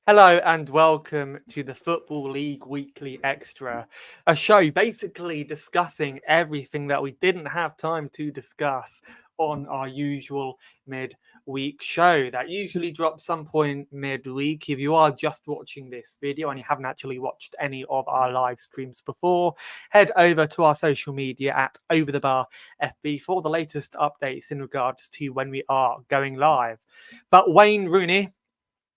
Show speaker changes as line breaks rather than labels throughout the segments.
Hello and welcome to the Football League Weekly Extra, a show basically discussing everything that we didn't have time to discuss on our usual mid-week show that usually drops some point mid-week. If you are just watching this video and you haven't actually watched any of our live streams before, head over to our social media at Over the Bar FB for the latest updates in regards to when we are going live. But Wayne Rooney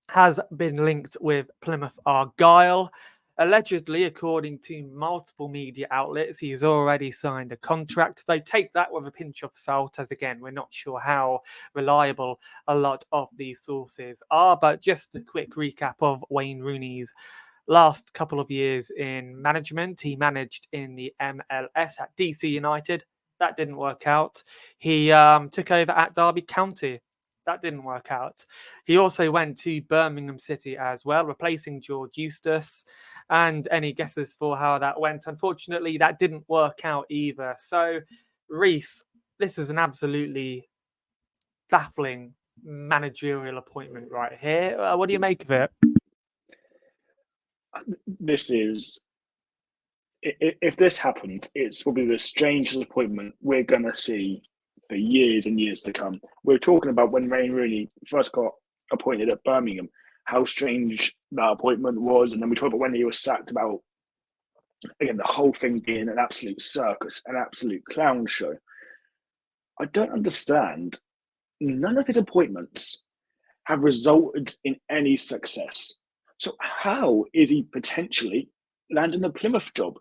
has been linked with Plymouth Argyle. Allegedly, according to multiple media outlets, he's already signed a contract. They take that with a pinch of salt, as again, we're not sure how reliable a lot of these sources are. But just a quick recap of Wayne Rooney's last couple of years in management. He managed in the MLS at DC United. That didn't work out. He took over at Derby County. That didn't work out. He also went to Birmingham City as well, replacing George Eustace. And any guesses for how that went? Unfortunately, that didn't work out either. So, Rhys, this is an absolutely baffling managerial appointment right here. What do you make of it?
This is, if this happens, it's probably the strangest appointment we're going to see for years and years to come. We're talking about when Wayne Rooney first got appointed at Birmingham, how strange that appointment was. And then we talk about when he was sacked, about, again, the whole thing being an absolute circus, an absolute clown show. I don't understand. None of his appointments have resulted in any success. So how is he potentially landing a Plymouth job?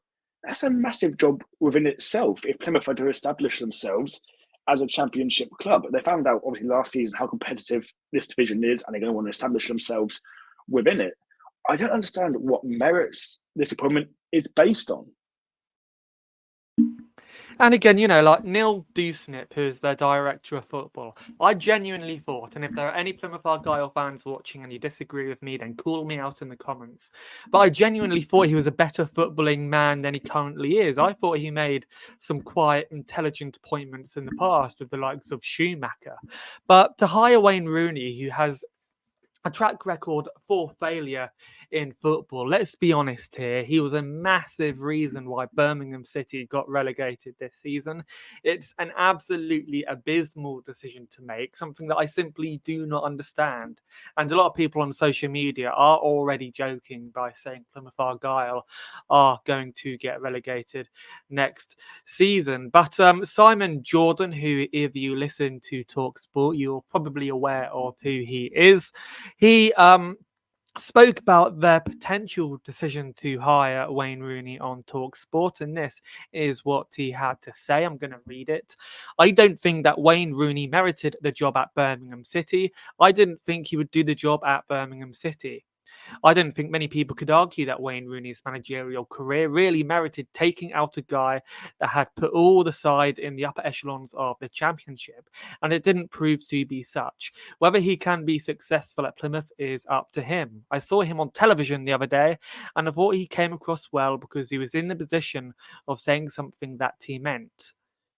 That's a massive job within itself if Plymouth are to establish themselves as a championship club. They found out obviously last season how competitive this division is, and they're going to want to establish themselves within it. I don't understand what merits this appointment is based on.
And again, like Neil Dewsnip, who's their director of football, I genuinely thought, and if there are any Plymouth Argyle fans watching and you disagree with me, then call me out in the comments. But I genuinely thought he was a better footballing man than he currently is. I thought he made some quite intelligent appointments in the past with the likes of Schumacher. But to hire Wayne Rooney, who has a track record for failure in football. Let's be honest here. He was a massive reason why Birmingham City got relegated this season. It's an absolutely abysmal decision to make, something that I simply do not understand. And a lot of people on social media are already joking by saying Plymouth Argyle are going to get relegated next season. But Simon Jordan, who, if you listen to TalkSport, you're probably aware of who he is. He spoke about their potential decision to hire Wayne Rooney on TalkSport, and this is what he had to say. I'm going to read it. I don't think that Wayne Rooney merited the job at Birmingham City. I didn't think he would do the job at Birmingham City. I don't think many people could argue that Wayne Rooney's managerial career really merited taking out a guy that had put all the side in the upper echelons of the Championship, and it didn't prove to be such. Whether he can be successful at Plymouth is up to him. I saw him on television the other day, and I thought he came across well because he was in the position of saying something that he meant.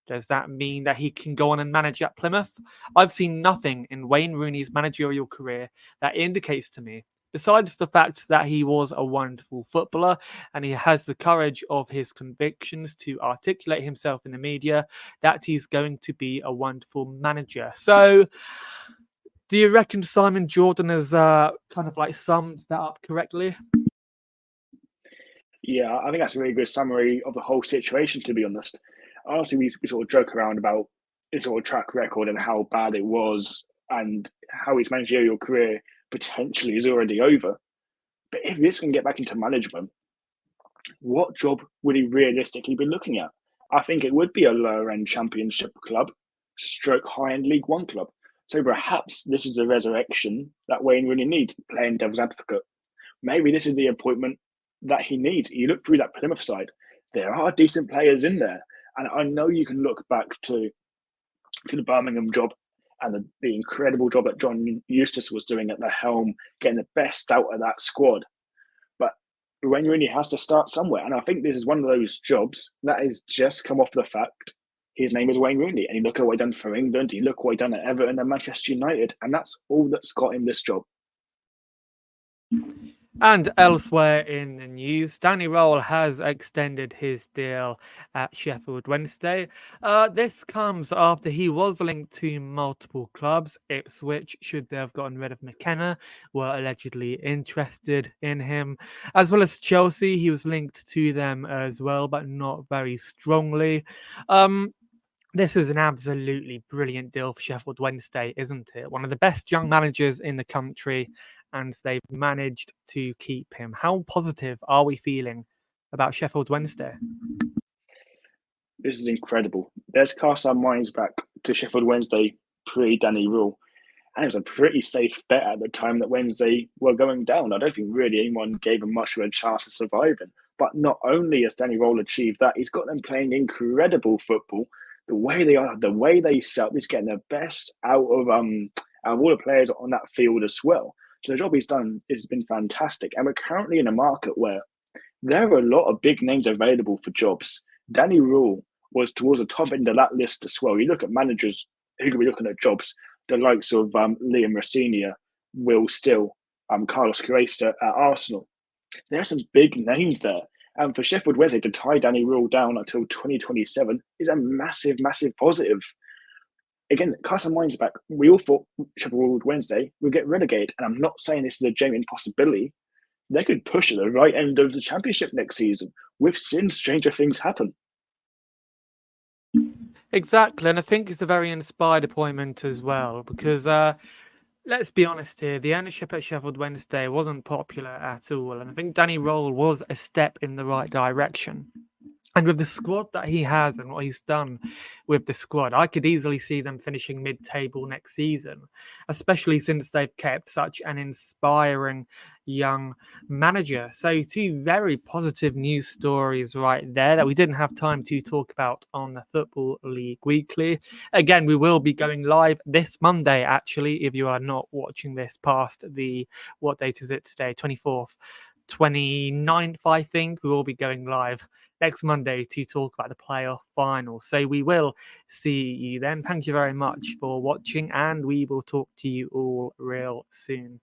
Does that mean that he can go on and manage at Plymouth? I've seen nothing in Wayne Rooney's managerial career that indicates to me, besides the fact that he was a wonderful footballer and he has the courage of his convictions to articulate himself in the media, that he's going to be a wonderful manager. So, do you reckon Simon Jordan has kind of like summed that up correctly?
Yeah, I think that's a really good summary of the whole situation, to be honest. Honestly, we sort of joke around about his sort of track record and how bad it was and how his managerial career potentially is already over. But if this can get back into management, what job would he realistically be looking at? I think it would be a lower end championship club, stroke high end League One club. So perhaps this is the resurrection that Wayne really needs, playing devil's advocate. Maybe this is the appointment that he needs. You look through that Plymouth side, there are decent players in there. And I know you can look back to the Birmingham job and the incredible job that John Eustace was doing at the helm, getting the best out of that squad. But Wayne Rooney has to start somewhere. And I think this is one of those jobs that has just come off the fact his name is Wayne Rooney. And you look at what he done for England, you look what he done at Everton and Manchester United, and that's all that's got him this job.
And elsewhere in the news, Danny Rohl has extended his deal at Sheffield Wednesday. This comes after he was linked to multiple clubs. Ipswich, should they have gotten rid of McKenna, were allegedly interested in him, as well as Chelsea. He was linked to them as well, but not very strongly. Um, this is an absolutely brilliant deal for Sheffield Wednesday, isn't it? One of the best young managers in the country, and they've managed to keep him. How positive are we feeling about Sheffield Wednesday?
This is incredible. Let's cast our minds back to Sheffield Wednesday pre Danny Rule. And it was a pretty safe bet at the time that Wednesday were going down. I don't think really anyone gave them much of a chance of surviving. But not only has Danny Roll achieved that, he's got them playing incredible football. The way they are, the way they set up, he's getting the best out of all the players on that field as well. So the job he's done has been fantastic. And we're currently in a market where there are a lot of big names available for jobs. Danny Rule was towards the top end of that list as well. You look at managers who could be looking at jobs, the likes of Liam Rossini, Will Still, Carlos Cuesta at Arsenal. There are some big names there. And for Sheffield Wednesday to tie Danny Rule down until 2027 is a massive, massive positive. Again, cast our minds back. We all thought Sheffield Wednesday would get relegated. And I'm not saying this is a genuine possibility. They could push at the right end of the Championship next season. We've seen stranger things happen.
Exactly, and I think it's a very inspired appointment as well because let's be honest here, the ownership at Sheffield Wednesday wasn't popular at all, and I think Danny Roll was a step in the right direction. And with the squad that he has and what he's done with the squad, I could easily see them finishing mid-table next season, especially since they've kept such an inspiring young manager. So two very positive news stories right there that we didn't have time to talk about on the Football League Weekly. Again, we will be going live this Monday, actually, if you are not watching this past the, what date is it today? 24th. 29th, I think. We will be going live next Monday to talk about the playoff final. So we will see you then. Thank you very much for watching, and we will talk to you all real soon.